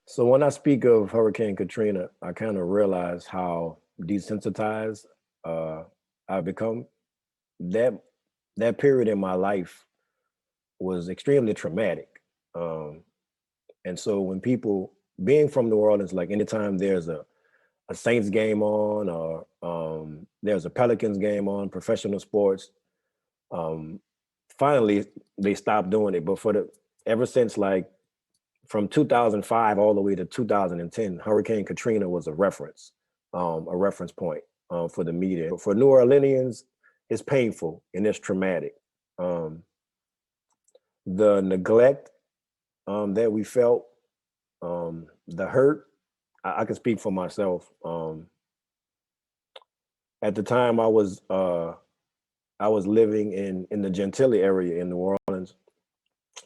So when I speak of Hurricane Katrina, I kind of realize how desensitized uh, I've become. That that period in my life was extremely traumatic. Um, and so when people being from New Orleans, like anytime there's a Saints game on or there's a Pelicans game on, professional sports, um, finally they stopped doing it. But for the ever since like from 2005 all the way to 2010, Hurricane Katrina was a reference point for the media. But for New Orleanians, it's painful and it's traumatic. Um, the neglect that we felt, the hurt, I can speak for myself. At the time, I was living in the Gentilly area in New Orleans,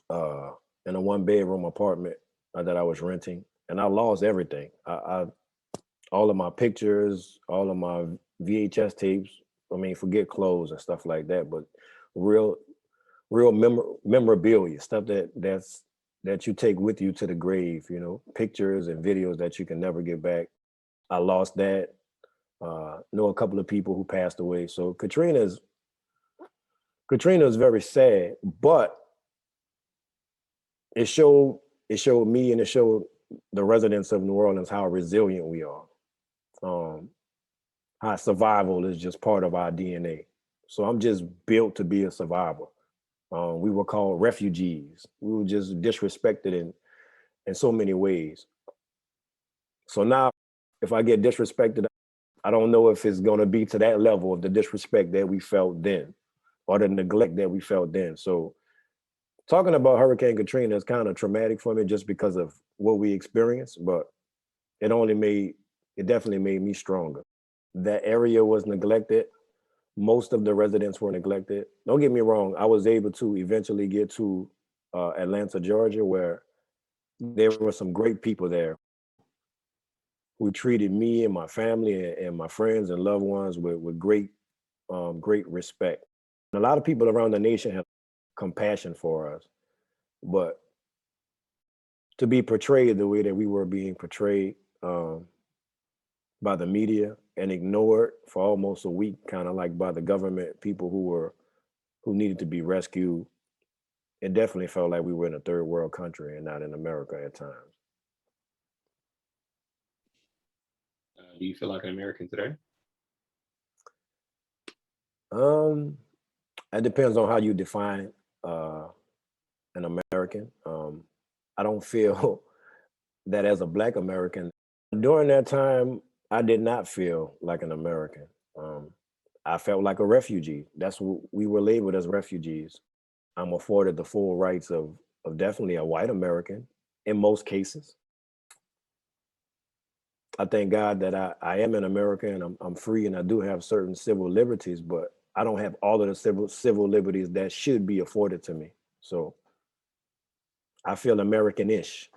uh, in a one bedroom apartment that I was renting, and I lost everything. I all of my pictures, all of my VHS tapes. I mean, forget clothes and stuff like that, but real, memorabilia, stuff that you take with you to the grave. You know, pictures and videos that you can never get back. I lost that. Know a couple of people who passed away. So Katrina is very sad, but it showed it showed me and it showed the residents of New Orleans how resilient we are. Um, how survival is just part of our DNA. So I'm just built to be a survivor. We were called refugees. We were just disrespected in so many ways. So now, if I get disrespected, I don't know if it's going to be to that level of the disrespect that we felt then or the neglect that we felt then. So talking about Hurricane Katrina is kind of traumatic for me just because of what we experienced, but it only made it definitely made me stronger. That area was neglected. Most of the residents were neglected. Don't get me wrong, I was able to eventually get to Atlanta, Georgia, where there were some great people there who treated me and my family and my friends and loved ones with great respect. And a lot of people around the nation have compassion for us, but to be portrayed the way that we were being portrayed by the media and ignored for almost a week, kind of like by the government, people who needed to be rescued, it definitely felt like we were in a third world country and not in America at times. Do you feel like an American today? Um, it depends on how you define uh, an American. I don't feel that as a Black American. During that time, I did not feel like an American. Um, I felt like a refugee. That's what we were labeled as refugees. I'm afforded the full rights of definitely a white American in most cases. I thank God that I am an American and I'm free and I do have certain civil liberties, but I don't have all of the civil liberties that should be afforded to me. So I feel American-ish.